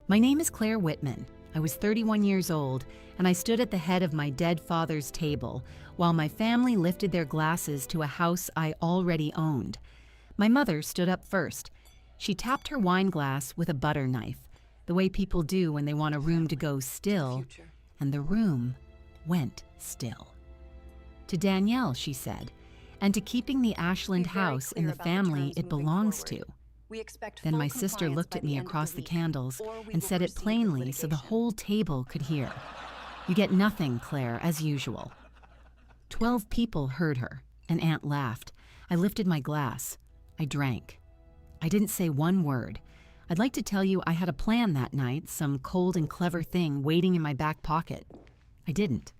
My name is Claire Whitman. I was 31 years old, and I stood at the head of my dead father's table while my family lifted their glasses to a house I already owned. My mother stood up first. She tapped her wine glass with a butter knife, the way people do when they want a room to go still, and the room went still. To Danielle, she said, and to keeping the Ashland house in the family it belongs to. Then my sister looked at me across the candles and said it plainly so the whole table could hear. You get nothing, Claire, as usual. 12 people heard her. An aunt laughed. I lifted my glass. I drank. I didn't say one word. I'd like to tell you I had a plan that night, some cold and clever thing waiting in my back pocket. I didn't.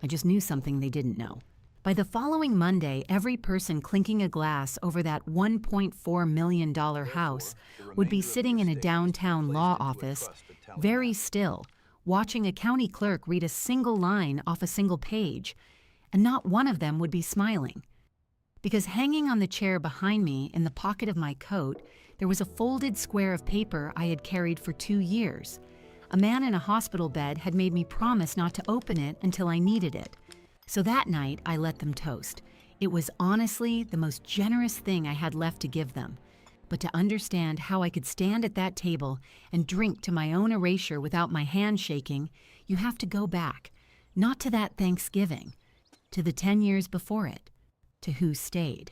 I just knew something they didn't know. By the following Monday, every person clinking a glass over that $1.4 million house would be sitting in a downtown law office, very still, watching a county clerk read a single line off a single page, and not one of them would be smiling. Because hanging on the chair behind me in the pocket of my coat, there was a folded square of paper I had carried for 2 years. A man in a hospital bed had made me promise not to open it until I needed it. So that night, I let them toast. It was honestly the most generous thing I had left to give them. But to understand how I could stand at that table and drink to my own erasure without my hand shaking, you have to go back, not to that Thanksgiving, to the 10 years before it, to who stayed.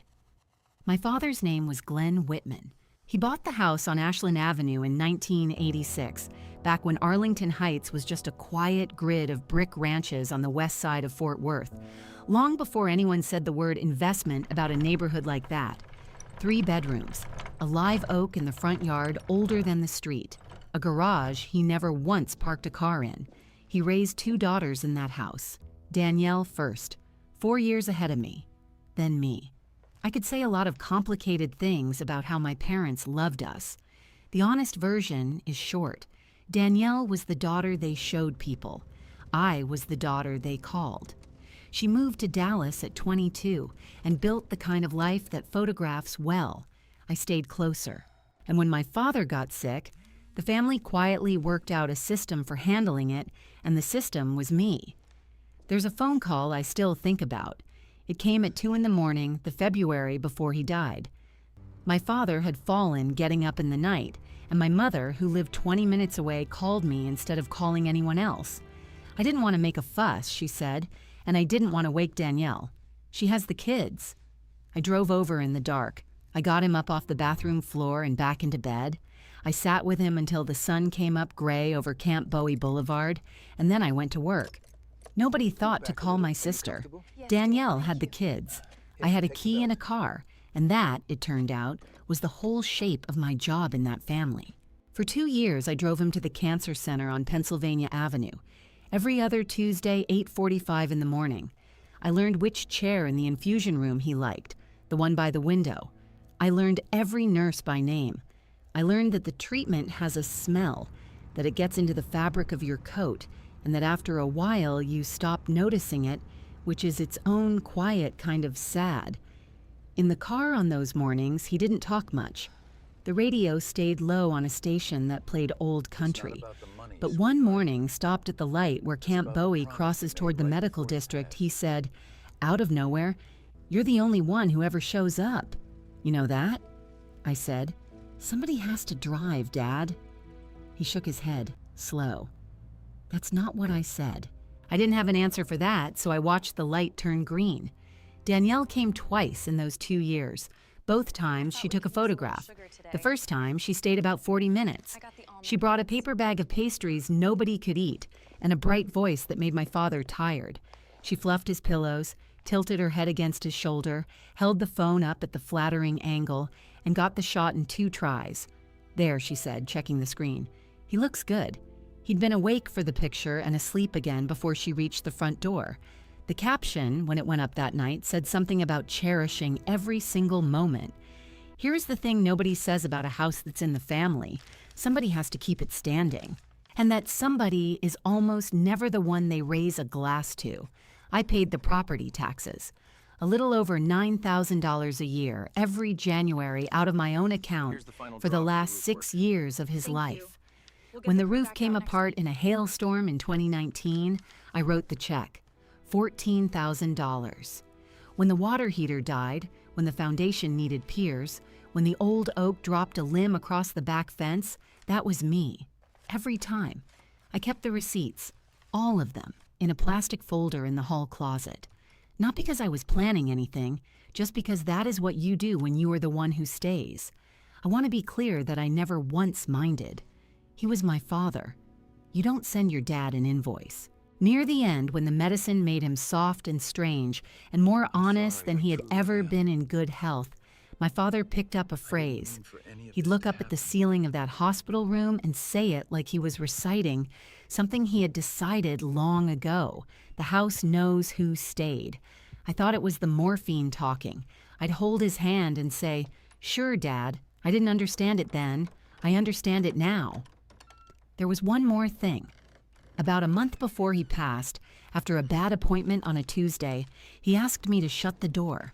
My father's name was Glenn Whitman. He bought the house on Ashland Avenue in 1986, back when Arlington Heights was just a quiet grid of brick ranches on the west side of Fort Worth, long before anyone said the word investment about a neighborhood like that. 3 bedrooms, a live oak in the front yard older than the street, a garage he never once parked a car in. He raised 2 daughters in that house, Danielle first, 4 years ahead of me, then me. I could say a lot of complicated things about how my parents loved us. The honest version is short. Danielle was the daughter they showed people. I was the daughter they called. She moved to Dallas at 22 and built the kind of life that photographs well. I stayed closer. And when my father got sick, the family quietly worked out a system for handling it, and the system was me. There's a phone call I still think about. It came at 2 in the morning, the February before he died. My father had fallen getting up in the night, and my mother, who lived 20 minutes away, called me instead of calling anyone else. I didn't want to make a fuss, she said, and I didn't want to wake Danielle. She has the kids. I drove over in the dark. I got him up off the bathroom floor and back into bed. I sat with him until the sun came up gray over Camp Bowie Boulevard, and then I went to work. Nobody thought to call my sister. Danielle had the kids. I had a key and a car, and that, it turned out, was the whole shape of my job in that family. For 2 years, I drove him to the cancer center on Pennsylvania Avenue. Every other Tuesday, 8:45 in the morning. I learned which chair in the infusion room he liked, the one by the window. I learned every nurse by name. I learned that the treatment has a smell, that it gets into the fabric of your coat, and that after a while you stop noticing it, which is its own quiet kind of sad. In the car on those mornings, he didn't talk much. The radio stayed low on a station that played old country. But one morning, stopped at the light where Camp Bowie crosses toward the medical district, he said, out of nowhere, "You're the only one who ever shows up. You know that?" I said, "Somebody has to drive, Dad." He shook his head, slow. That's not what I said. I didn't have an answer for that, so I watched the light turn green. Danielle came twice in those 2 years. Both times she took a photograph. The first time she stayed about 40 minutes. She brought a paper bag of pastries nobody could eat and a bright voice that made my father tired. She fluffed his pillows, tilted her head against his shoulder, held the phone up at the flattering angle, and got the shot in 2 tries. "There," she said, checking the screen. "He looks good." He'd been awake for the picture and asleep again before she reached the front door. The caption, when it went up that night, said something about cherishing every single moment. Here's the thing nobody says about a house that's in the family. Somebody has to keep it standing. And that somebody is almost never the one they raise a glass to. I paid the property taxes. A little over $9,000 a year, every January out of my own account for the last 6 years of his life. When the roof came apart in a hailstorm in 2019, I wrote the check, $14,000. When the water heater died, when the foundation needed piers, when the old oak dropped a limb across the back fence, that was me. Every time. I kept the receipts, all of them, in a plastic folder in the hall closet. Not because I was planning anything, just because that is what you do when you are the one who stays. I want to be clear that I never once minded. He was my father. You don't send your dad an invoice. Near the end, when the medicine made him soft and strange and more honest than he had ever been in good health, my father picked up a phrase. He'd look up at the ceiling of that hospital room and say it like he was reciting something he had decided long ago. The house knows who stayed. I thought it was the morphine talking. I'd hold his hand and say, "Sure, Dad. I didn't understand it then. I understand it now." There was one more thing. About a month before he passed, after a bad appointment on a Tuesday, he asked me to shut the door.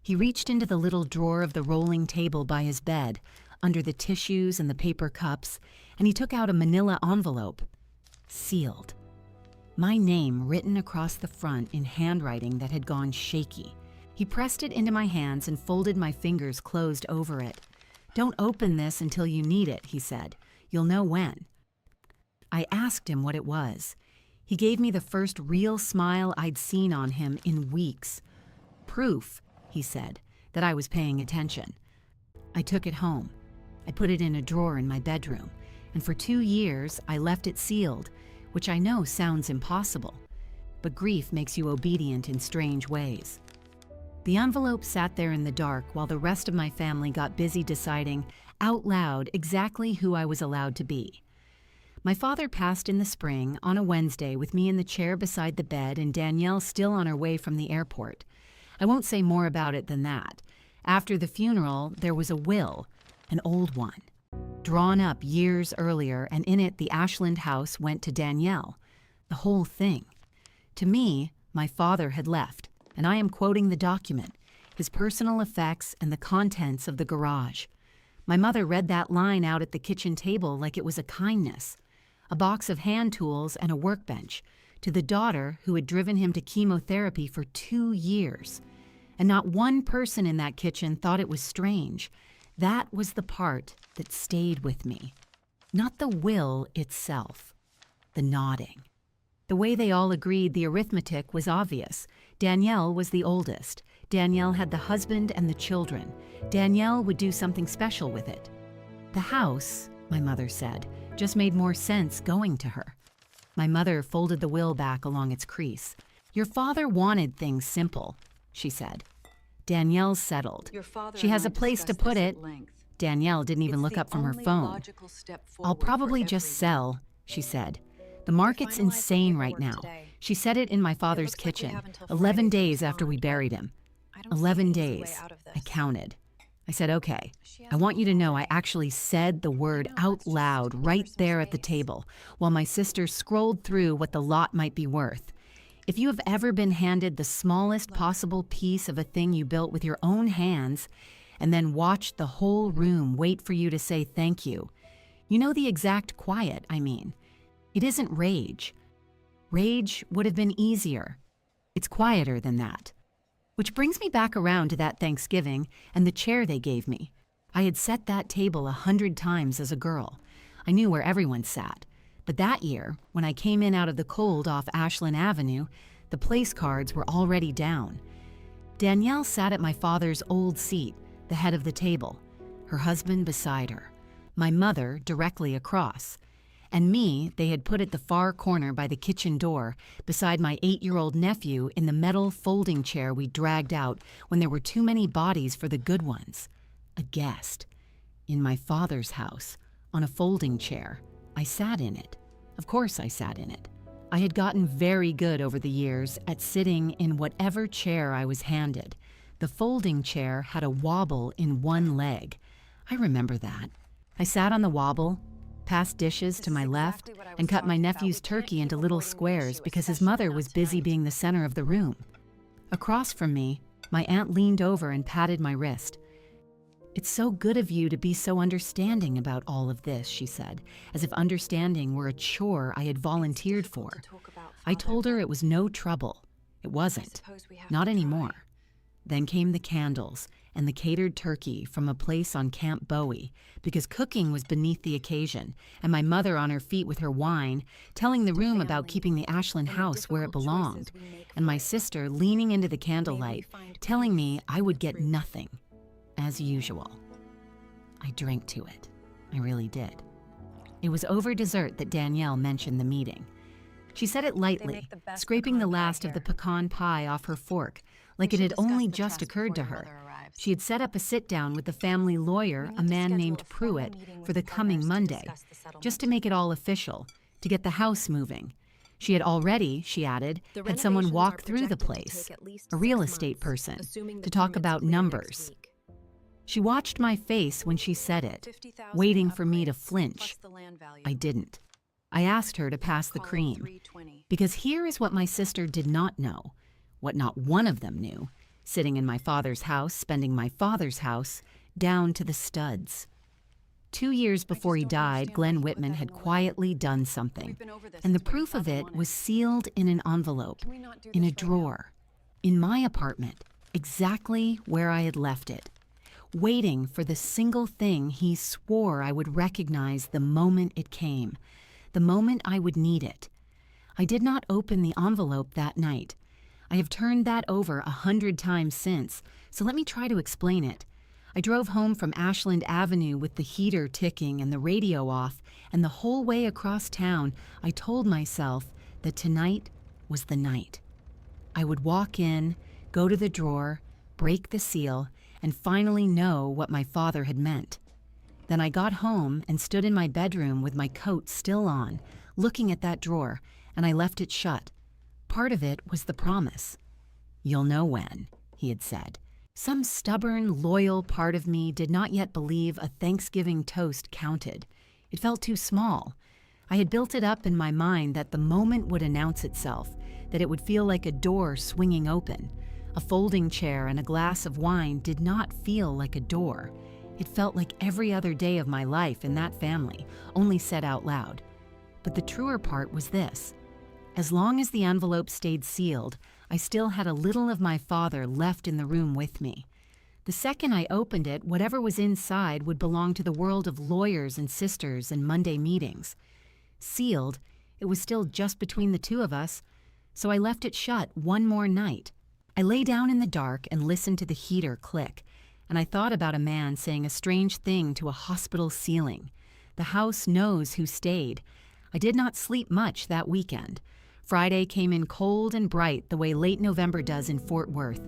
He reached into the little drawer of the rolling table by his bed, under the tissues and the paper cups, and he took out a manila envelope. Sealed. My name written across the front in handwriting that had gone shaky. He pressed it into my hands and folded my fingers closed over it. "Don't open this until you need it," he said. "You'll know when." I asked him what it was. He gave me the first real smile I'd seen on him in weeks. "Proof," he said, "that I was paying attention." I took it home. I put it in a drawer in my bedroom, and for 2 years I left it sealed, which I know sounds impossible, but grief makes you obedient in strange ways. The envelope sat there in the dark while the rest of my family got busy deciding out loud exactly who I was allowed to be. My father passed in the spring on a Wednesday with me in the chair beside the bed and Danielle still on her way from the airport. I won't say more about it than that. After the funeral, there was a will, an old one, drawn up years earlier, and in it the Ashland house went to Danielle. The whole thing. To me, my father had left, and I am quoting the document, his personal effects and the contents of the garage. My mother read that line out at the kitchen table like it was a kindness. A box of hand tools and a workbench, to the daughter who had driven him to chemotherapy for 2 years. And not one person in that kitchen thought it was strange. That was the part that stayed with me. Not the will itself, the nodding. The way they all agreed the arithmetic was obvious. Danielle was the oldest. Danielle had the husband and the children. Danielle would do something special with it. The house, my mother said, just made more sense going to her. My mother folded the will back along its crease. "Your father wanted things simple," she said. Danielle settled. "She has a place to put it." Danielle didn't even look up from her phone. "I'll probably just sell," she said. "The market's insane right now." She said it in my father's kitchen, 11 days after we buried him. 11 days. I counted. I said, "Okay, I want you to know I actually said the word out loud right there at the table while my sister scrolled through what the lot might be worth. If you have ever been handed the smallest possible piece of a thing you built with your own hands and then watched the whole room wait for you to say thank you, you know the exact quiet I mean. It isn't rage. Rage would have been easier. It's quieter than that. Which brings me back around to that Thanksgiving and the chair they gave me. I had set that table 100 times as a girl. I knew where everyone sat. But that year, when I came in out of the cold off Ashland Avenue, the place cards were already down. Danielle sat at my father's old seat, the head of the table, her husband beside her, my mother directly across. And me, they had put at the far corner by the kitchen door, beside my 8-year-old nephew in the metal folding chair we dragged out when there were too many bodies for the good ones. A guest. In my father's house, on a folding chair. I sat in it. Of course I sat in it. I had gotten very good over the years at sitting in whatever chair I was handed. The folding chair had a wobble in one leg. I remember that. I sat on the wobble, passed dishes to my left, and cut my nephew's turkey into little squares because his mother was busy being the center of the room. Across from me, my aunt leaned over and patted my wrist. "It's so good of you to be so understanding about all of this," she said, as if understanding were a chore I had volunteered for. I told her it was no trouble. It wasn't. Not anymore. Then came the candles and the catered turkey from a place on Camp Bowie, because cooking was beneath the occasion, and my mother on her feet with her wine, telling the room about keeping the Ashland house where it belonged, and my sister leaning into the candlelight, telling me I would get nothing, as usual. I drank to it. I really did. It was over dessert that Danielle mentioned the meeting. She said it lightly, scraping the last of the pecan pie off her fork, like it had only just occurred to her. She had set up a sit-down with the family lawyer, a man named Pruitt, for the coming Monday, just to make it all official, to get the house moving. She had already, she added, had someone walk through the place, a real estate person, to talk about numbers. She watched my face when she said it, waiting for me to flinch. I didn't. I asked her to pass the cream, because here is what my sister did not know, what not one of them knew, sitting in my father's house, spending my father's house, down to the studs. 2 years before he died, Glenn Whitman had quietly done something, and the proof of it was sealed in an envelope, in a drawer, in my apartment, exactly where I had left it, waiting for the single thing he swore I would recognize the moment it came, the moment I would need it. I did not open the envelope that night. I have turned that over 100 times since, so let me try to explain it. I drove home from Ashland Avenue with the heater ticking and the radio off, and the whole way across town, I told myself that tonight was the night. I would walk in, go to the drawer, break the seal, and finally know what my father had meant. Then I got home and stood in my bedroom with my coat still on, looking at that drawer, and I left it shut. Part of it was the promise. "You'll know when," he had said. Some stubborn, loyal part of me did not yet believe a Thanksgiving toast counted. It felt too small. I had built it up in my mind that the moment would announce itself, that it would feel like a door swinging open. A folding chair and a glass of wine did not feel like a door. It felt like every other day of my life in that family, only said out loud. But the truer part was this. As long as the envelope stayed sealed, I still had a little of my father left in the room with me. The second I opened it, whatever was inside would belong to the world of lawyers and sisters and Monday meetings. Sealed, it was still just between the two of us, so I left it shut one more night. I lay down in the dark and listened to the heater click, and I thought about a man saying a strange thing to a hospital ceiling. The house knows who stayed. I did not sleep much that weekend. Friday came in cold and bright the way late November does in Fort Worth,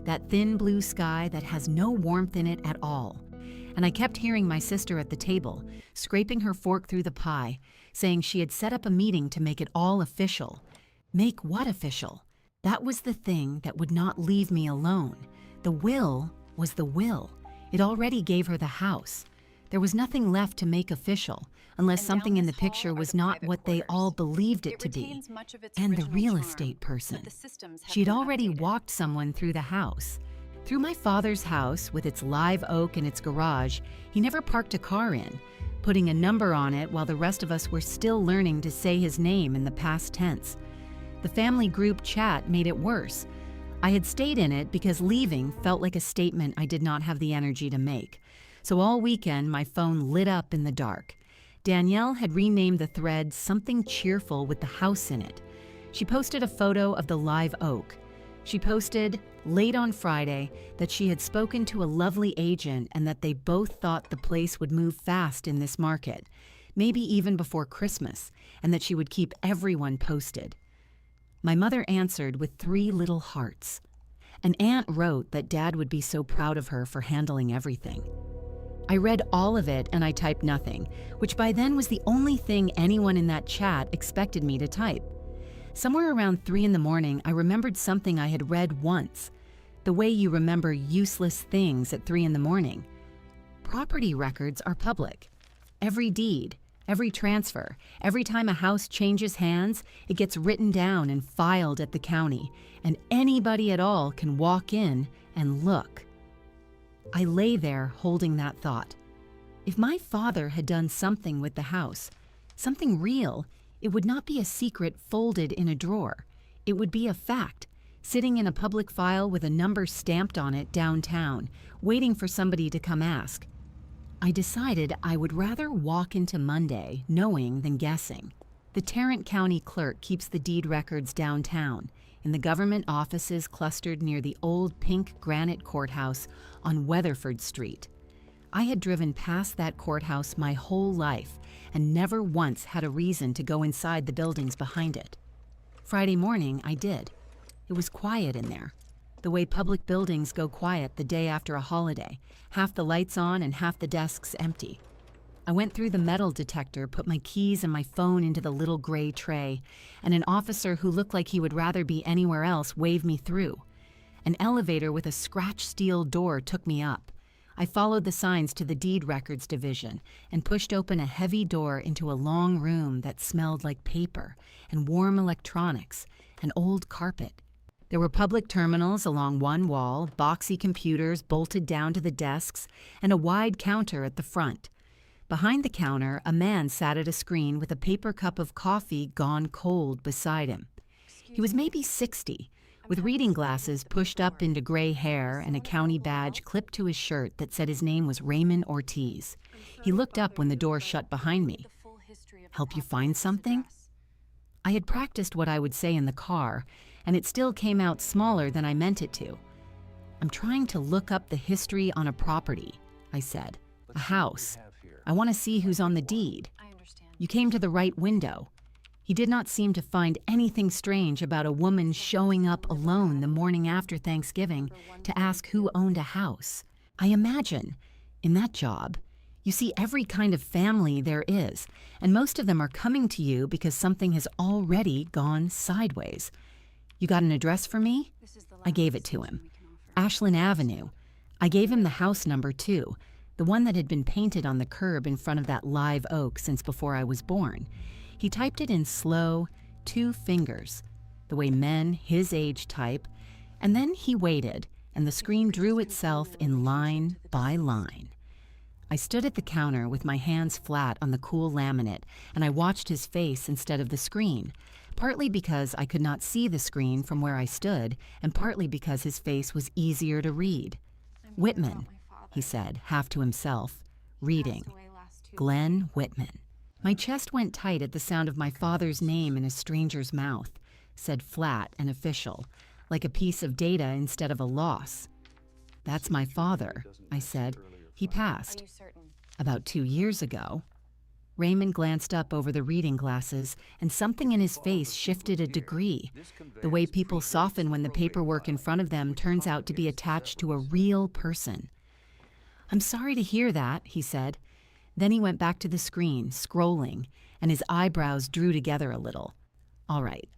that thin blue sky that has no warmth in it at all. And I kept hearing my sister at the table, scraping her fork through the pie, saying she had set up a meeting to make it all official. Make what official? That was the thing that would not leave me alone. The will was the will. It already gave her the house. There was nothing left to make official, unless something in the picture was not what they all believed it to be. And the real estate person. She had already walked someone through the house. Through my father's house, with its live oak and its garage, he never parked a car in, putting a number on it while the rest of us were still learning to say his name in the past tense. The family group chat made it worse. I had stayed in it because leaving felt like a statement I did not have the energy to make. So all weekend, my phone lit up in the dark. Danielle had renamed the thread Something Cheerful with the house in it. She posted a photo of the live oak. She posted, late on Friday, that she had spoken to a lovely agent and that they both thought the place would move fast in this market, maybe even before Christmas, and that she would keep everyone posted. My mother answered with 3 little hearts. An aunt wrote that Dad would be so proud of her for handling everything. I read all of it and I typed nothing, which by then was the only thing anyone in that chat expected me to type. Somewhere around 3 in the morning, I remembered something I had read once. The way you remember useless things at 3 in the morning. Property records are public. Every deed, every transfer, every time a house changes hands, it gets written down and filed at the county, and anybody at all can walk in and look. I lay there holding that thought. If my father had done something with the house, something real, it would not be a secret folded in a drawer. It would be a fact, sitting in a public file with a number stamped on it downtown, waiting for somebody to come ask. I decided I would rather walk into Monday knowing than guessing. The Tarrant County clerk keeps the deed records downtown, in the government offices clustered near the old pink granite courthouse on Weatherford Street. I had driven past that courthouse my whole life and never once had a reason to go inside the buildings behind it. Friday morning, I did. It was quiet in there, the way public buildings go quiet the day after a holiday, half the lights on and half the desks empty. I went through the metal detector, put my keys and my phone into the little gray tray, and an officer who looked like he would rather be anywhere else waved me through. An elevator with a scratched steel door took me up. I followed the signs to the deed records division and pushed open a heavy door into a long room that smelled like paper and warm electronics and old carpet. There were public terminals along one wall, boxy computers bolted down to the desks, and a wide counter at the front. Behind the counter, a man sat at a screen with a paper cup of coffee gone cold beside him. He was maybe 60, with reading glasses pushed up into gray hair and a county badge clipped to his shirt that said his name was Raymond Ortiz. He looked up when the door shut behind me. "Help you find something?" I had practiced what I would say in the car, and it still came out smaller than I meant it to. "I'm trying to look up the history on a property," I said. "A house. I want to see who's on the deed." "You came to the right window." He did not seem to find anything strange about a woman showing up alone the morning after Thanksgiving to ask who owned a house. I imagine, in that job, you see every kind of family there is, and most of them are coming to you because something has already gone sideways. "You got an address for me?" I gave it to him. Ashland Avenue. I gave him the house number too, the one that had been painted on the curb in front of that live oak since before I was born. He typed it in slow, 2 fingers, the way men his age type, and then he waited, and the screen drew itself in line by line. I stood at the counter with my hands flat on the cool laminate, and I watched his face instead of the screen, partly because I could not see the screen from where I stood, and partly because his face was easier to read. "Whitman," he said, half to himself, reading. "Glenn Whitman." My chest went tight at the sound of my father's name in a stranger's mouth, said flat and official, like a piece of data instead of a loss. "That's my father," I said. "He passed about 2 years ago." Raymond glanced up over the reading glasses, and something in his face shifted a degree, the way people soften when the paperwork in front of them turns out to be attached to a real person. "I'm sorry to hear that," he said. Then he went back to the screen, scrolling, and his eyebrows drew together a little. "All right.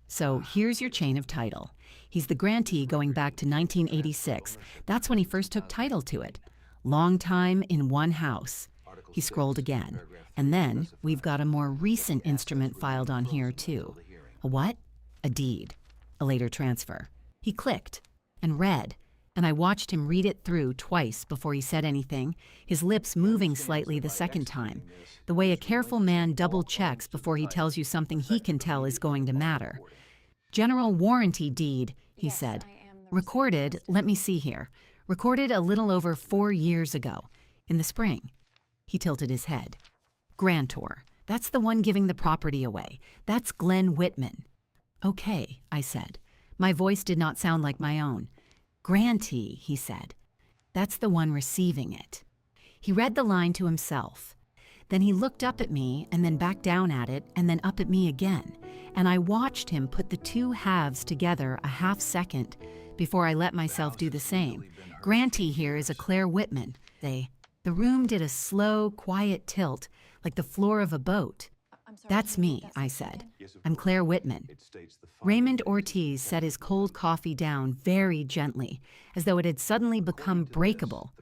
So here's your chain of title. He's the grantee going back to 1986. That's when he first took title to it. Long time in one house." He scrolled again. "And then we've got a more recent instrument filed on here, too." "A what?" "A deed. A later transfer." He clicked and read, and I watched him read it through twice before he said anything, his lips moving slightly the second time, the way a careful man double checks before he tells you something he can tell is going to matter. "General warranty deed," he said. "Recorded, let me see here. Recorded a little over 4 years ago, in the spring." He tilted his head. "Grantor. That's the one giving the property away. That's Glenn Whitman." "Okay," I said. My voice did not sound like my own. "Grantee," he said. "That's the one receiving it." He read the line to himself. Then he looked up at me and then back down at it and then up at me again, and I watched him put the 2 halves together a half second before I let myself do the same. "Grantee here is a Claire Whitman." The room did a slow, quiet tilt, like the floor of a boat. "That's me," I said. "I'm Claire Whitman." Raymond Ortiz set his cold coffee down very gently, as though it had suddenly become breakable.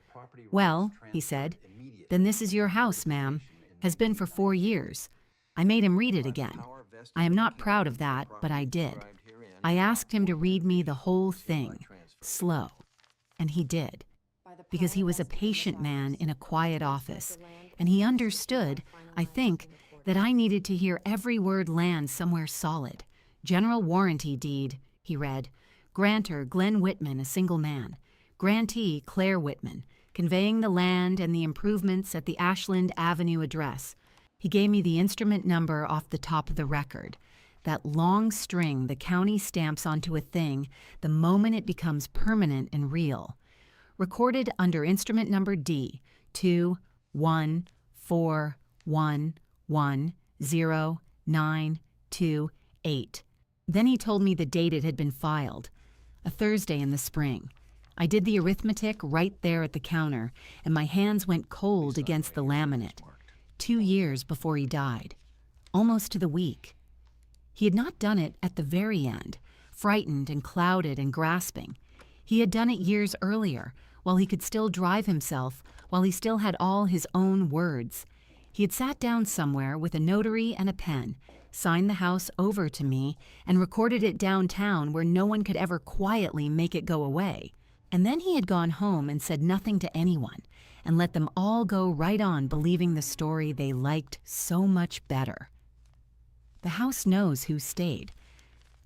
"Well," he said, "then this is your house, ma'am. Has been for 4 years. I made him read it again. I am not proud of that, but I did. I asked him to read me the whole thing, slow, and he did. because he was a patient man in a quiet office, and he understood, I think, that I needed to hear every word land somewhere solid. General warranty deed, he read. Grantor Glenn Whitman, a single man. Grantee Claire Whitman, conveying the land and the improvements at the Ashland Avenue address. He gave me the instrument number off the top of the record. That long string the county stamps onto a thing the moment it becomes permanent and real. Recorded under instrument number D, 21411109228. Then he told me the date it had been filed, a Thursday in the spring. I did the arithmetic right there at the counter, and my hands went cold against the laminate. 2 years before he died. Almost to the week. He had not done it at the very end, frightened and clouded and grasping. He had done it years earlier, while he could still drive himself, while he still had all his own words. He had sat down somewhere with a notary and a pen, signed the house over to me, and recorded it downtown where no one could ever quietly make it go away. And then he had gone home and said nothing to anyone, and let them all go right on believing the story they liked so much better. The house knows who stayed.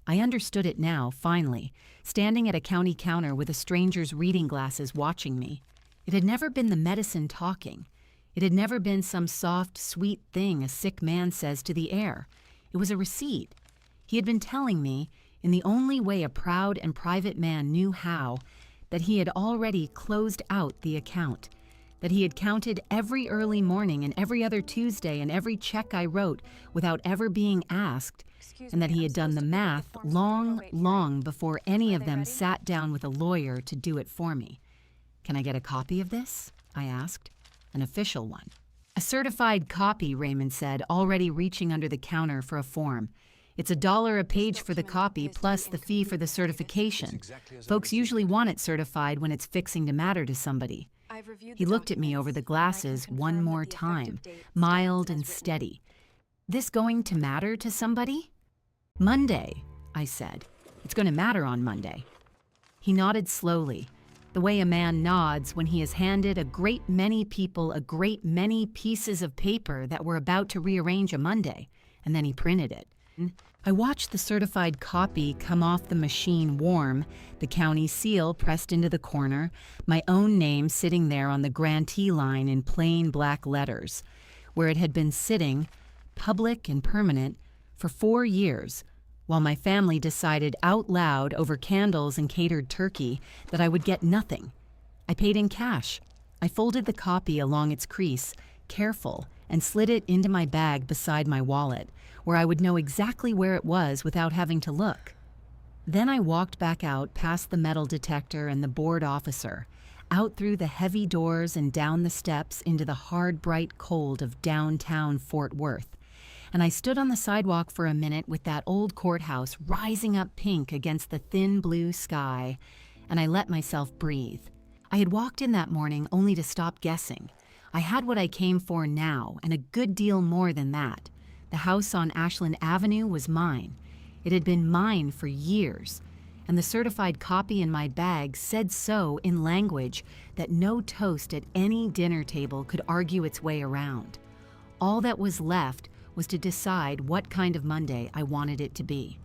I understood it now, finally, standing at a county counter with a stranger's reading glasses watching me. It had never been the medicine talking. It had never been some soft, sweet thing a sick man says to the heir. It was a receipt. He had been telling me, in the only way a proud and private man knew how, that he had already closed out the account, that he had counted every early morning and every other Tuesday and every check I wrote without ever being asked, and that he had done the math long before any of them sat down with a lawyer to do it for me. "Can I get a copy of this?" I asked. "An official one." "A certified copy," Raymond said, already reaching under the counter for a form. "It's $1 a page for the copy plus the fee for the certification. Folks usually want it certified when it's fixing to matter to somebody." He looked at me over the glasses one more time, mild and steady. "This going to matter to somebody?" "Monday," I said. "It's going to matter on Monday." He nodded slowly, the way a man nods when he has handed a great many people a great many pieces of paper that were about to rearrange a Monday, and then he printed it. I watched the certified copy come off the machine warm, the county seal pressed into the corner, my own name sitting there on the grantee line in plain black letters, where it had been sitting, public and permanent, for 4 years, while my family decided out loud over candles and catered turkey that I would get nothing. I paid in cash. I folded the copy along its crease, careful, and slid it into my bag beside my wallet, where I would know exactly where it was without having to look. Then I walked back out past the metal detector and the board officer, out through the heavy doors and down the steps into the hard, bright cold of downtown Fort Worth. And I stood on the sidewalk for a minute with that old courthouse rising up pink against the thin blue sky, and I let myself breathe. I had walked in that morning only to stop guessing. I had what I came for now, and a good deal more than that. The house on Ashland Avenue was mine. It had been mine for years, and the certified copy in my bag said so in language that no toast at any dinner table could argue its way around. All that was left was to decide what kind of Monday I wanted it to be.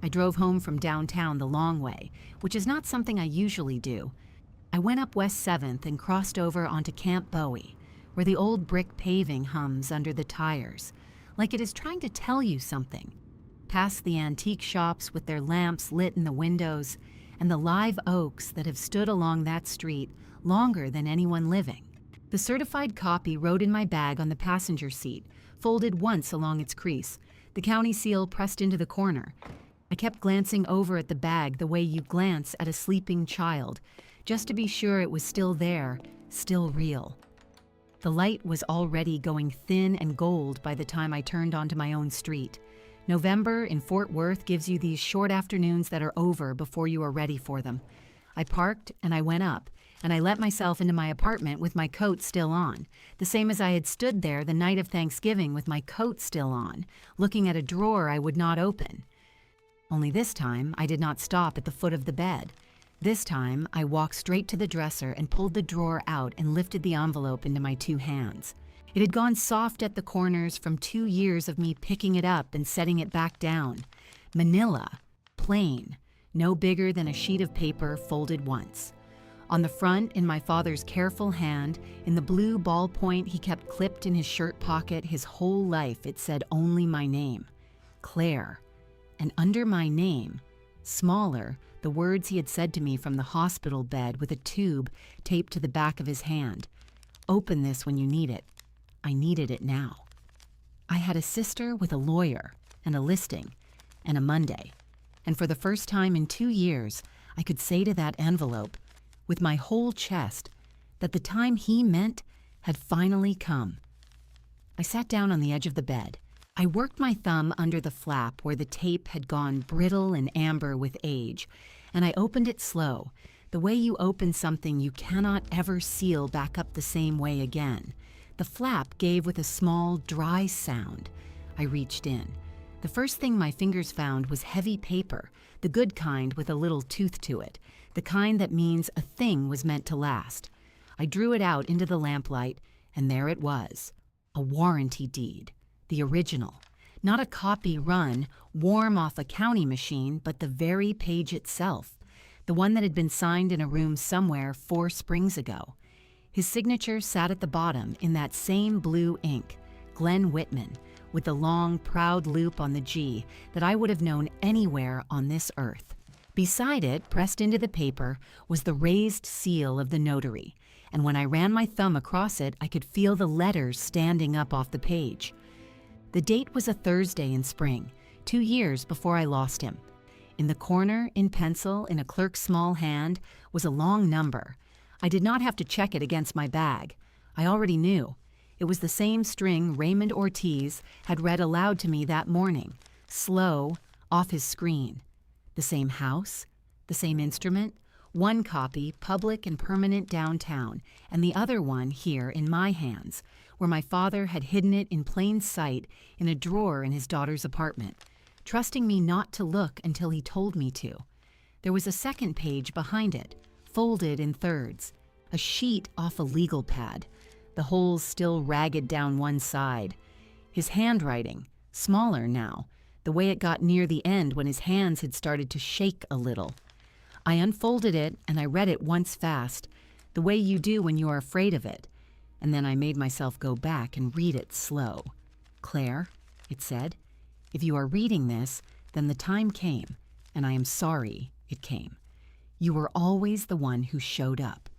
I drove home from downtown the long way, which is not something I usually do. I went up West 7th and crossed over onto Camp Bowie, where the old brick paving hums under the tires, like it is trying to tell you something. Past the antique shops with their lamps lit in the windows, and the live oaks that have stood along that street longer than anyone living. The certified copy rode in my bag on the passenger seat, folded once along its crease, the county seal pressed into the corner. I kept glancing over at the bag the way you glance at a sleeping child, just to be sure it was still there, still real. The light was already going thin and gold by the time I turned onto my own street. November in Fort Worth gives you these short afternoons that are over before you are ready for them. I parked and I went up, and I let myself into my apartment with my coat still on, the same as I had stood there the night of Thanksgiving with my coat still on, looking at a drawer I would not open. Only this time I did not stop at the foot of the bed. This time, I walked straight to the dresser and pulled the drawer out and lifted the envelope into my two hands. It had gone soft at the corners from 2 years of me picking it up and setting it back down. Manila, plain, no bigger than a sheet of paper folded once. On the front, in my father's careful hand, in the blue ballpoint he kept clipped in his shirt pocket his whole life, it said only my name, Claire. And under my name, smaller, the words he had said to me from the hospital bed with a tube taped to the back of his hand. Open this when you need it. I needed it now. I had a sister with a lawyer and a listing and a Monday. And for the first time in 2 years, I could say to that envelope, with my whole chest, that the time he meant had finally come. I sat down on the edge of the bed. I worked my thumb under the flap where the tape had gone brittle and amber with age, and I opened it slow, the way you open something you cannot ever seal back up the same way again. The flap gave with a small, dry sound. I reached in. The first thing my fingers found was heavy paper, the good kind with a little tooth to it, the kind that means a thing was meant to last. I drew it out into the lamplight, and there it was, a warranty deed. The original. Not a copy run, warm off a county machine, but the very page itself. The one that had been signed in a room somewhere 4 springs ago. His signature sat at the bottom in that same blue ink, Glenn Whitman, with the long, proud loop on the G that I would have known anywhere on this earth. Beside it, pressed into the paper, was the raised seal of the notary, and when I ran my thumb across it, I could feel the letters standing up off the page. The date was a Thursday in spring, 2 years before I lost him. In the corner, in pencil, in a clerk's small hand, was a long number. I did not have to check it against my bag. I already knew. It was the same string Raymond Ortiz had read aloud to me that morning, slow, off his screen. The same house, the same instrument, one copy public and permanent downtown, and the other one here in my hands, where my father had hidden it in plain sight in a drawer in his daughter's apartment, trusting me not to look until he told me to. There was a second page behind it, folded in thirds, a sheet off a legal pad, the holes still ragged down one side. His handwriting, smaller now, the way it got near the end when his hands had started to shake a little. I unfolded it and I read it once fast, the way you do when you are afraid of it, and then I made myself go back and read it slow. Claire, it said, if you are reading this, then the time came, and I am sorry it came. You were always the one who showed up.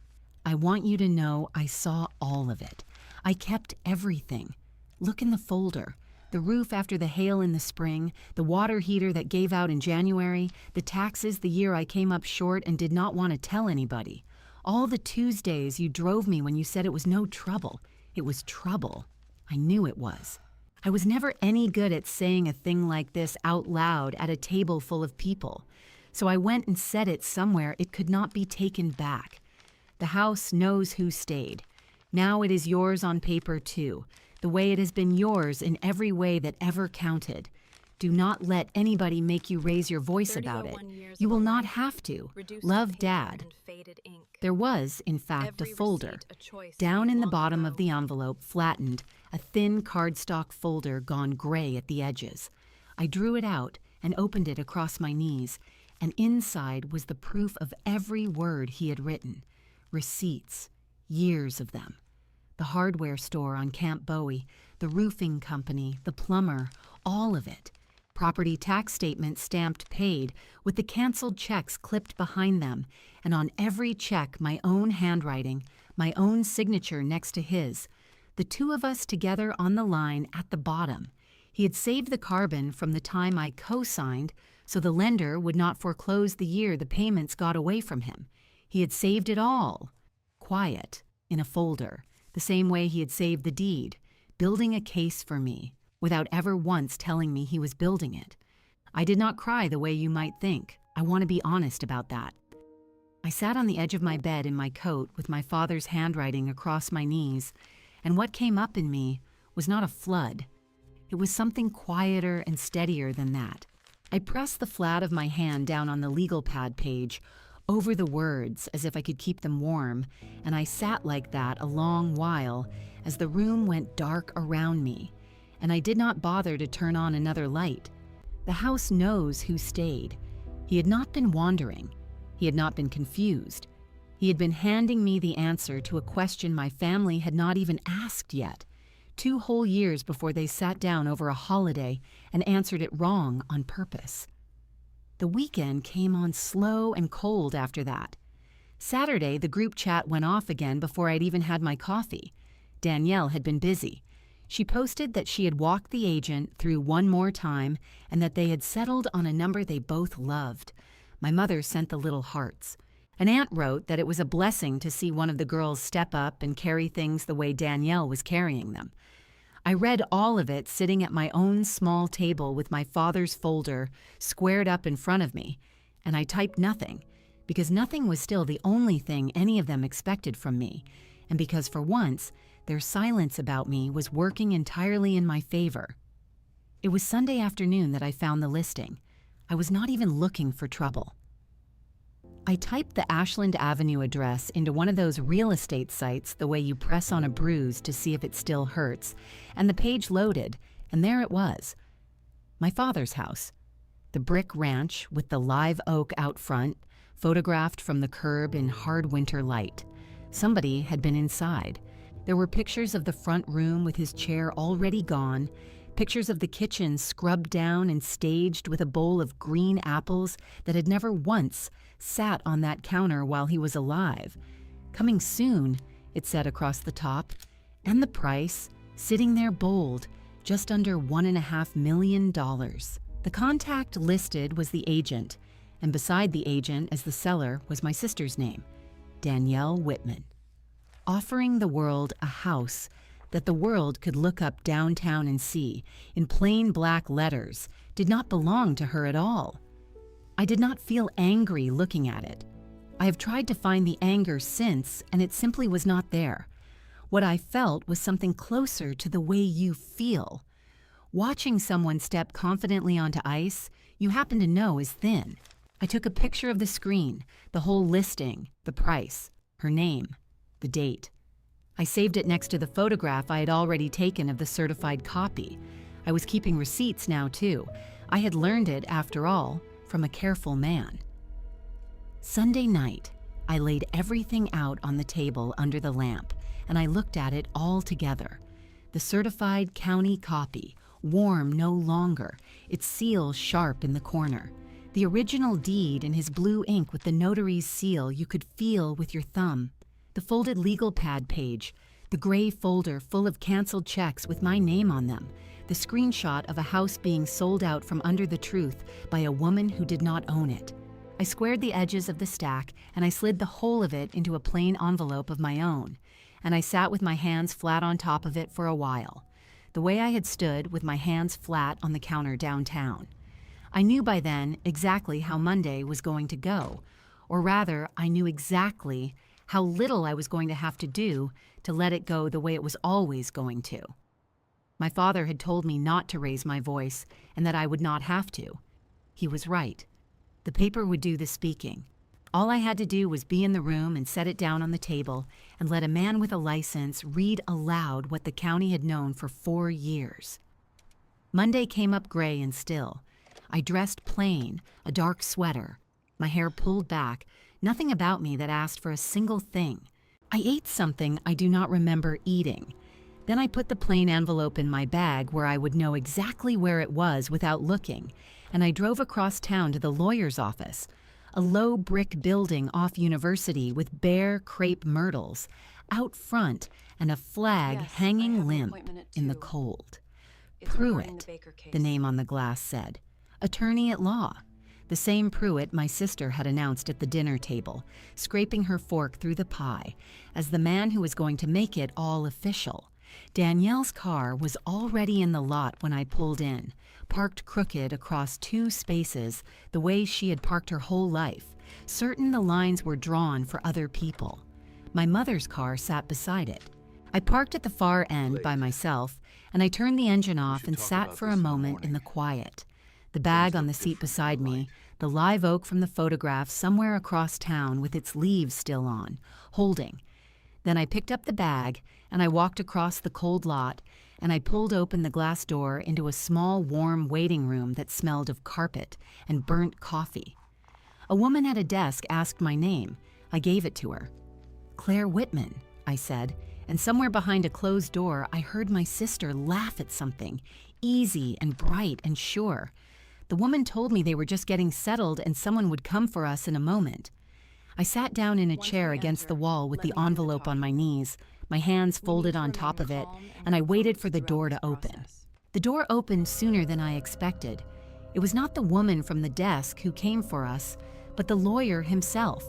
I want you to know I saw all of it. I kept everything. Look in the folder. The roof after the hail in the spring, the water heater that gave out in January, the taxes the year I came up short and did not want to tell anybody. All the Tuesdays you drove me when you said it was no trouble. It was trouble. I knew it was. I was never any good at saying a thing like this out loud at a table full of people. So I went and said it somewhere it could not be taken back. The house knows who stayed. Now it is yours on paper too, the way it has been yours in every way that ever counted. Do not let anybody make you raise your voice about it. You will not have to. Love, Dad. There was, in fact, a folder. Down in the bottom of the envelope, flattened, a thin cardstock folder gone gray at the edges. I drew it out and opened it across my knees, and inside was the proof of every word he had written. Receipts, years of them. The hardware store on Camp Bowie, the roofing company, the plumber, all of it. Property tax statements stamped paid, with the canceled checks clipped behind them, and on every check my own handwriting, my own signature next to his. The two of us together on the line at the bottom. He had saved the carbon from the time I co-signed, so the lender would not foreclose the year the payments got away from him. He had saved it all, quiet, in a folder, the same way he had saved the deed, building a case for me, without ever once telling me he was building it. I did not cry the way you might think. I want to be honest about that. I sat on the edge of my bed in my coat with my father's handwriting across my knees, and what came up in me was not a flood. It was something quieter and steadier than that. I pressed the flat of my hand down on the legal pad page, over the words as if I could keep them warm, and I sat like that a long while as the room went dark around me, and I did not bother to turn on another light. The house knows who stayed. He had not been wandering. He had not been confused. He had been handing me the answer to a question my family had not even asked yet, 2 whole years before they sat down over a holiday and answered it wrong on purpose. The weekend came on slow and cold after that. Saturday, the group chat went off again before I'd even had my coffee. Danielle had been busy. She posted that she had walked the agent through one more time and that they had settled on a number they both loved. My mother sent the little hearts. An aunt wrote that it was a blessing to see one of the girls step up and carry things the way Danielle was carrying them. I read all of it sitting at my own small table with my father's folder squared up in front of me, and I typed nothing, because nothing was still the only thing any of them expected from me, and because for once, their silence about me was working entirely in my favor. It was Sunday afternoon that I found the listing. I was not even looking for trouble. I typed the Ashland Avenue address into one of those real estate sites the way you press on a bruise to see if it still hurts, and the page loaded, and there it was. My father's house. The brick ranch with the live oak out front, photographed from the curb in hard winter light. Somebody had been inside. There were pictures of the front room with his chair already gone, pictures of the kitchen scrubbed down and staged with a bowl of green apples that had never once sat on that counter while he was alive. Coming soon, it said across the top, and the price, sitting there bold, just under $1.5 million. The contact listed was the agent, and beside the agent as the seller was my sister's name, Danielle Whitman, offering the world a house that the world could look up downtown and see, in plain black letters, did not belong to her at all. I did not feel angry looking at it. I have tried to find the anger since, and it simply was not there. What I felt was something closer to the way you feel. Watching someone step confidently onto ice, you happen to know is thin. I took a picture of the screen, the whole listing, the price, her name, the date. I saved it next to the photograph I had already taken of the certified copy. I was keeping receipts now, too. I had learned it, after all, from a careful man. Sunday night, I laid everything out on the table under the lamp, and I looked at it all together. The certified county copy, warm no longer, its seal sharp in the corner. The original deed in his blue ink with the notary's seal you could feel with your thumb. The folded legal pad page, the gray folder full of canceled checks with my name on them, the screenshot of a house being sold out from under the truth by a woman who did not own it. I squared the edges of the stack and I slid the whole of it into a plain envelope of my own, and I sat with my hands flat on top of it for a while, the way I had stood with my hands flat on the counter downtown. I knew by then exactly how Monday was going to go, or rather, I knew exactly how little I was going to have to do to let it go the way it was always going to. My father had told me not to raise my voice and that I would not have to. He was right. The paper would do the speaking. All I had to do was be in the room and set it down on the table and let a man with a license read aloud what the county had known for 4 years. Monday came up gray and still. I dressed plain, a dark sweater, my hair pulled back, nothing about me that asked for a single thing. I ate something I do not remember eating. Then I put the plain envelope in my bag where I would know exactly where it was without looking, and I drove across town to the lawyer's office, a low brick building off University with bare crepe myrtles, out front and a flag hanging limp in the cold. Pruitt, the name on the glass said, attorney at law. The same Pruitt my sister had announced at the dinner table, scraping her fork through the pie, as the man who was going to make it all official. Danielle's car was already in the lot when I pulled in, parked crooked across 2 spaces the way she had parked her whole life, certain the lines were drawn for other people. My mother's car sat beside it. I parked at the far end by myself, and I turned the engine off and sat for a moment in the quiet. the bag on the seat beside me, the live oak from the photograph somewhere across town with its leaves still on, holding. Then I picked up the bag, and I walked across the cold lot, and I pulled open the glass door into a small, warm waiting room that smelled of carpet and burnt coffee. A woman at a desk asked my name. I gave it to her. "Claire Whitman," I said, and somewhere behind a closed door I heard my sister laugh at something, easy and bright and sure. The woman told me they were just getting settled and someone would come for us in a moment. I sat down in a chair against the wall with the envelope on my knees, my hands folded on top of it, and I waited for the door to open. The door opened sooner than I expected. It was not the woman from the desk who came for us, but the lawyer himself,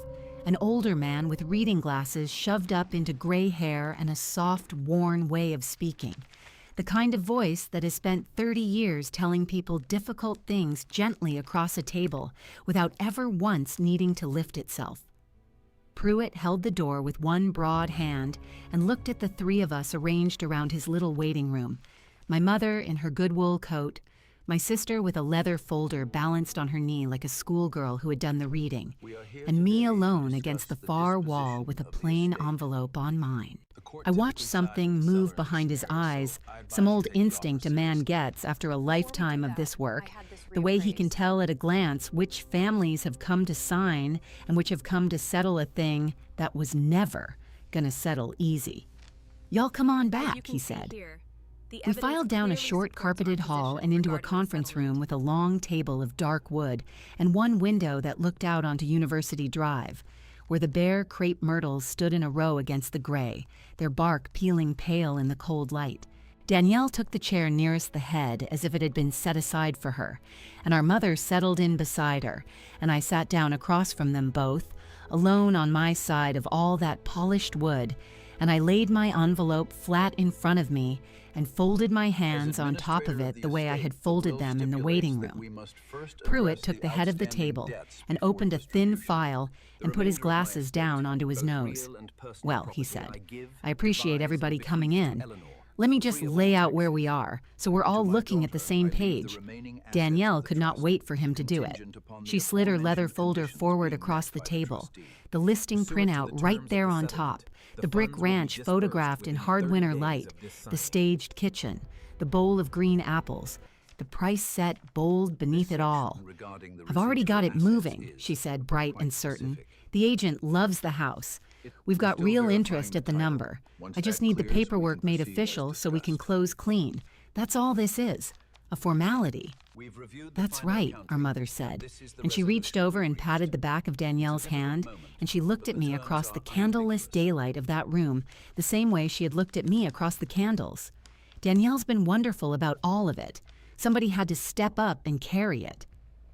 an older man with reading glasses shoved up into gray hair and a soft, worn way of speaking. The kind of voice that has spent 30 years telling people difficult things gently across a table without ever once needing to lift itself. Pruitt held the door with one broad hand and looked at the three of us arranged around his little waiting room. My mother in her good wool coat, my sister with a leather folder balanced on her knee like a schoolgirl who had done the reading, and me alone against the far wall with a plain envelope on mine. I watched something move behind his eyes, some old instinct a man gets after a lifetime of this work, the way he can tell at a glance which families have come to sign and which have come to settle a thing that was never gonna settle easy. "Y'all come on back," he said. We filed down a short carpeted hall and into a conference room with a long table of dark wood and one window that looked out onto University Drive, where the bare crepe myrtles stood in a row against the gray, their bark peeling pale in the cold light. Danielle took the chair nearest the head as if it had been set aside for her, and our mother settled in beside her, and I sat down across from them both, alone on my side of all that polished wood, and I laid my envelope flat in front of me and folded my hands on top of it the way I had folded them in the waiting room. Pruitt took the head of the table and opened a thin file and put his glasses down onto his nose. "Well," he said, "I appreciate everybody coming in. Let me just lay out where we are, so we're all looking at the same page." Danielle could not wait for him to do it. She slid her leather folder forward across the table, the listing printout right there on top, the brick ranch photographed in hard winter light, the staged kitchen, the bowl of green apples, the price set bold beneath it all. "I've already got it moving," she said, bright and certain. "The agent loves the house. We've got real interest at the number. I just need the paperwork made official so we can close clean. That's all this is, a formality." "That's right," our mother said, and she reached over and patted the back of Danielle's hand, and she looked at me across the candleless daylight of that room the same way she had looked at me across the candles. "Danielle's been wonderful about all of it. Somebody had to step up and carry it."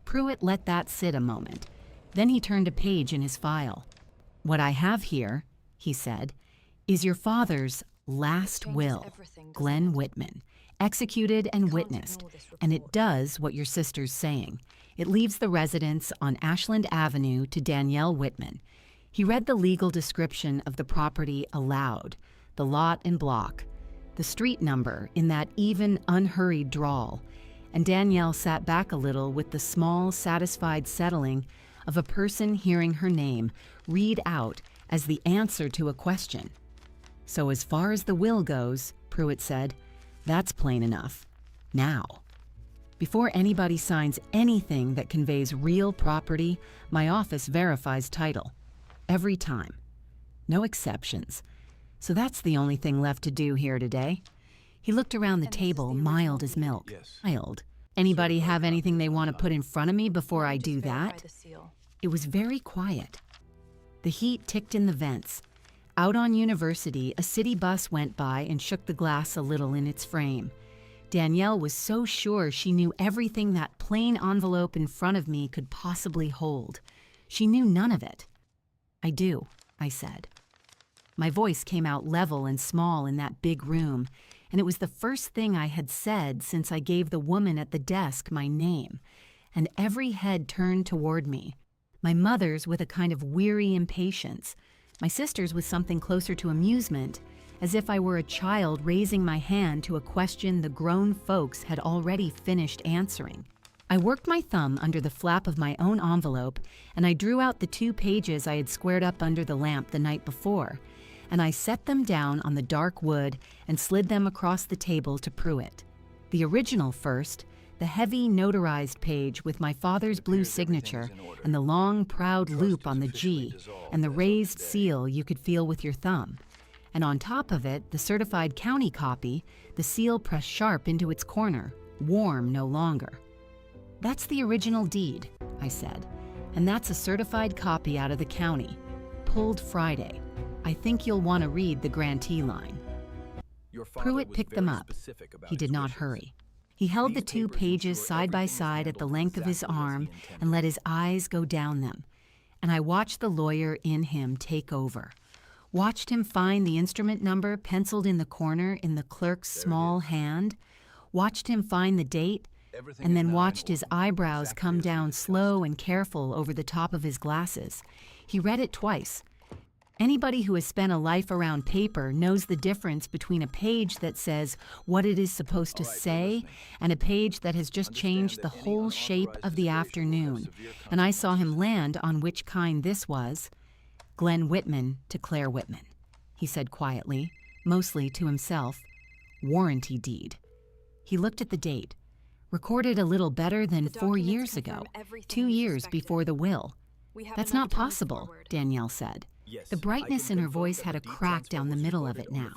Pruitt let that sit a moment. Then he turned a page in his file. "What I have here," he said, "is your father's last will, Glenn Whitman, executed and witnessed, and it does what your sister's saying. It leaves the residence on Ashland Avenue to Danielle Whitman." He read the legal description of the property aloud, the lot and block, the street number in that even, unhurried drawl, and Danielle sat back a little with the small, satisfied settling of a person hearing her name read out as the answer to a question. "So as far as the will goes," Pruitt said, "that's plain enough. Now, before anybody signs anything that conveys real property, my office verifies title. Every time. No exceptions. So that's the only thing left to do here today." He looked around the table, mild as milk. Mild. "Anybody have anything they want to put in front of me before I do that?" It was very quiet. The heat ticked in the vents. Out on University, a city bus went by and shook the glass a little in its frame. Danielle was so sure she knew everything that plain envelope in front of me could possibly hold. She knew none of it. "I do," I said. My voice came out level and small in that big room, and it was the first thing I had said since I gave the woman at the desk my name, and every head turned toward me. My mother's with a kind of weary impatience, my sister's with something closer to amusement, as if I were a child raising my hand to a question the grown folks had already finished answering. I worked my thumb under the flap of my own envelope, and I drew out the 2 pages I had squared up under the lamp the night before, and I set them down on the dark wood and slid them across the table to Pruitt. The original first, the heavy notarized page with my father's blue signature and the long, proud loop on the G and the raised seal you could feel with your thumb. And on top of it, the certified county copy, the seal pressed sharp into its corner, warm no longer. "That's the original deed," I said, "and that's a certified copy out of the county, pulled Friday. I think you'll want to read the grantee line." Pruitt picked them up. He did not hurry. He held the 2 pages side by side at the length of his arm and let his eyes go down them. And I watched the lawyer in him take over. Watched him find the instrument number penciled in the corner in the clerk's small hand. Watched him find the date, and then watched his eyebrows come down slow and careful over the top of his glasses. He read it twice. Anybody who has spent a life around paper knows the difference between a page that says what it is supposed to say and a page that has just changed the whole shape of the afternoon. And I saw him land on which kind this was. "Glenn Whitman to Claire Whitman," he said quietly, mostly to himself. "Warranty deed." He looked at the date. Recorded a little better than 4 years ago, 2 years before the will. "That's not possible," Danielle said. The brightness in her voice had a crack down the middle of it now.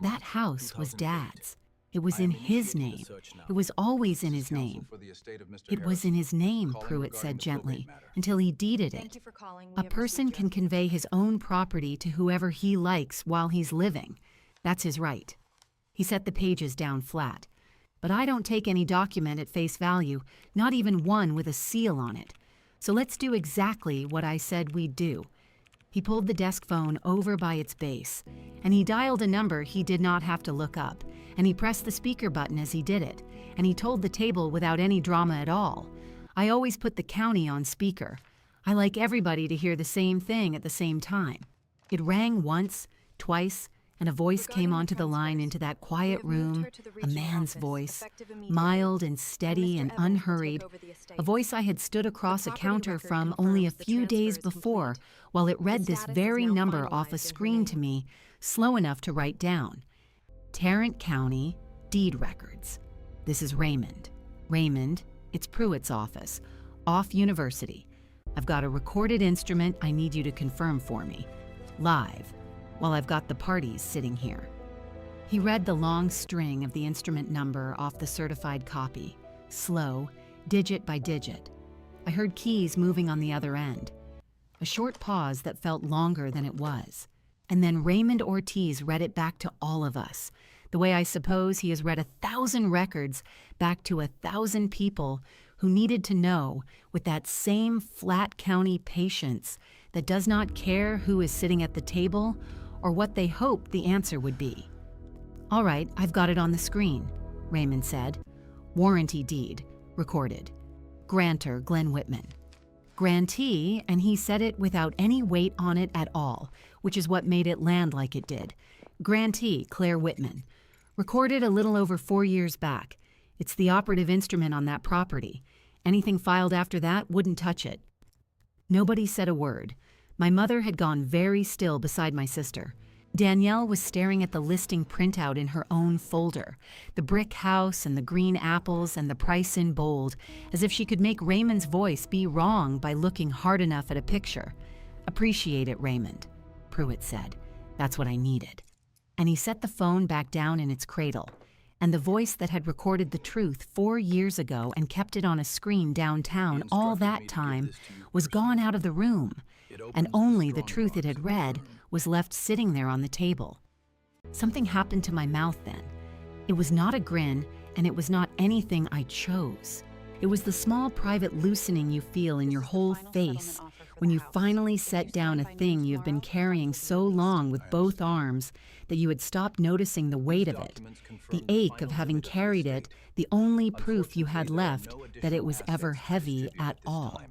That house was Dad's. It was in his name. It was always in his name. "It was in his name," Pruitt said gently, "until he deeded it. A person can convey his own property to whoever he likes while he's living. That's his right." He set the pages down flat. "But I don't take any document at face value, not even one with a seal on it. So let's do exactly what I said we'd do." He pulled the desk phone over by its base, and he dialed a number he did not have to look up, and he pressed the speaker button as he did it, and he told the table without any drama at all. I always put the county on speaker. I like everybody to hear the same thing at the same time. It rang once, twice, and a voice came onto the line into that quiet room, a man's voice, mild and steady and unhurried, a voice I had stood across a counter from only a few days before while it read this very number off a screen to me, slow enough to write down. "Tarrant County, Deed Records. This is Raymond. Raymond, it's Pruitt's office, off University. I've got a recorded instrument I need you to confirm for me, live, while I've got the parties sitting here." He read the long string of the instrument number off the certified copy, slow, digit by digit. I heard keys moving on the other end. A short pause that felt longer than it was. And then Raymond Ortiz read it back to all of us, the way I suppose he has read 1,000 records back to 1,000 people who needed to know, with that same flat county patience that does not care who is sitting at the table or what they hoped the answer would be. "All right, I've got it on the screen," Raymond said. "Warranty deed, recorded. Grantor, Glenn Whitman. Grantee," and he said it without any weight on it at all, which is what made it land like it did. "Grantee, Claire Whitman. Recorded a little over 4 years back. It's the operative instrument on that property. Anything filed after that wouldn't touch it." Nobody said a word. My mother had gone very still beside my sister. Danielle was staring at the listing printout in her own folder, the brick house and the green apples and the price in bold, as if she could make Raymond's voice be wrong by looking hard enough at a picture. "Appreciate it, Raymond," Pruitt said. "That's what I needed." And he set the phone back down in its cradle, and the voice that had recorded the truth 4 years ago and kept it on a screen downtown all that time was gone out of the room, and only the truth it had read was left sitting there on the table. Something happened to my mouth then. It was not a grin, and it was not anything I chose. It was the small private loosening you feel in your whole face when you finally set down a thing you have been carrying so long with both arms that you had stopped noticing the weight of it, the ache of having carried it, the only proof you had left that it was ever heavy at all.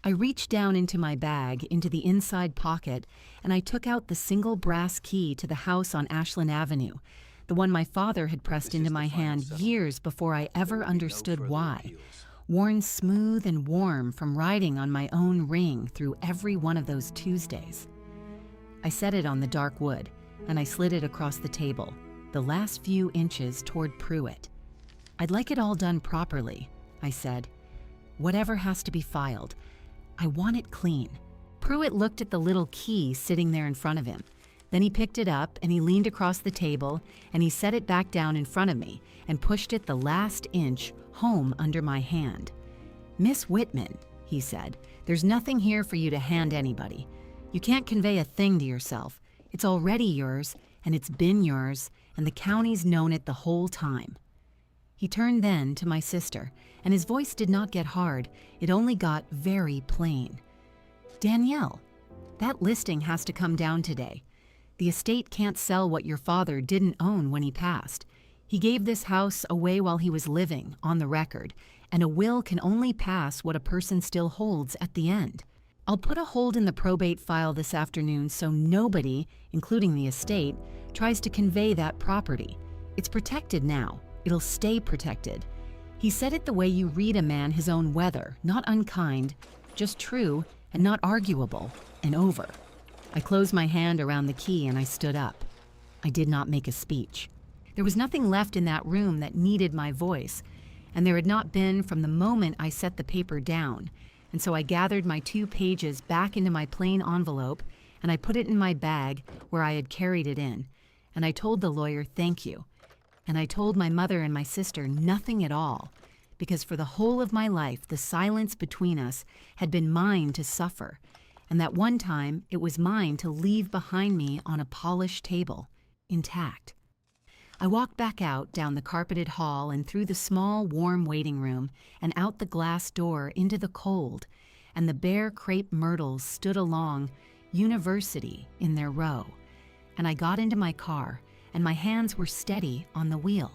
I reached down into my bag, into the inside pocket, and I took out the single brass key to the house on Ashland Avenue, the one my father had pressed into my hand years before I ever understood why, worn smooth and warm from riding on my own ring through every one of those Tuesdays. I set it on the dark wood, and I slid it across the table, the last few inches toward Pruitt. "I'd like it all done properly," I said. "Whatever has to be filed. I want it clean." Pruitt looked at the little key sitting there in front of him. Then he picked it up and he leaned across the table and he set it back down in front of me and pushed it the last inch home under my hand. "Miss Whitman," he said, "there's nothing here for you to hand anybody. You can't convey a thing to yourself. It's already yours, and it's been yours, and the county's known it the whole time." He turned then to my sister, and his voice did not get hard, it only got very plain. "Danielle, that listing has to come down today. The estate can't sell what your father didn't own when he passed. He gave this house away while he was living, on the record, and a will can only pass what a person still holds at the end. I'll put a hold in the probate file this afternoon so nobody, including the estate, tries to convey that property. It's protected now. It'll stay protected." He said it the way you read a man his own weather, not unkind, just true and not arguable, and over. I closed my hand around the key and I stood up. I did not make a speech. There was nothing left in that room that needed my voice, and there had not been from the moment I set the paper down, and so I gathered my 2 pages back into my plain envelope and I put it in my bag where I had carried it in, and I told the lawyer thank you, and I told my mother and my sister nothing at all, because for the whole of my life the silence between us had been mine to suffer, and that one time it was mine to leave behind me on a polished table, intact. I walked back out down the carpeted hall and through the small, warm waiting room and out the glass door into the cold, and the bare crepe myrtles stood along University in their row, and I got into my car, and my hands were steady on the wheel.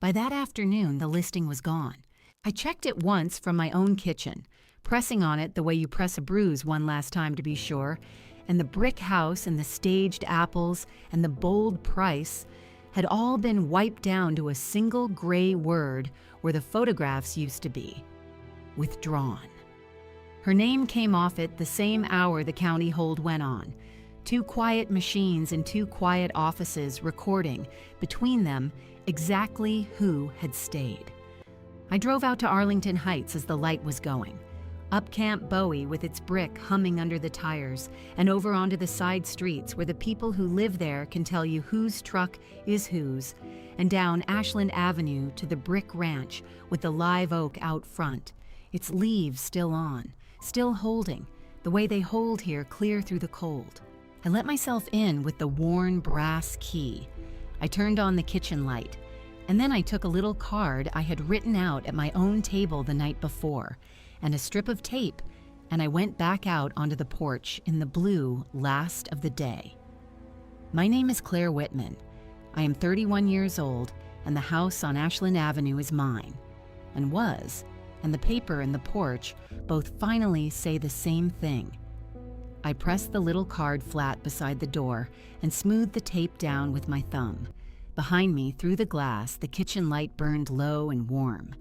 By that afternoon, the listing was gone. I checked it once from my own kitchen, pressing on it the way you press a bruise one last time to be sure, and the brick house and the staged apples and the bold price had all been wiped down to a single gray word where the photographs used to be: withdrawn. Her name came off it the same hour the county hold went on. 2 quiet machines in 2 quiet offices recording, between them, exactly who had stayed. I drove out to Arlington Heights as the light was going. Up Camp Bowie with its brick humming under the tires, and over onto the side streets where the people who live there can tell you whose truck is whose, and down Ashland Avenue to the brick ranch with the live oak out front, its leaves still on, still holding, the way they hold here clear through the cold. I let myself in with the worn brass key. I turned on the kitchen light, and then I took a little card I had written out at my own table the night before, and a strip of tape, and I went back out onto the porch in the blue last of the day. My name is Claire Whitman. I am 31 years old, and the house on Ashland Avenue is mine, and was, and the paper and the porch both finally say the same thing. I pressed the little card flat beside the door and smoothed the tape down with my thumb. Behind me, through the glass, the kitchen light burned low and warm.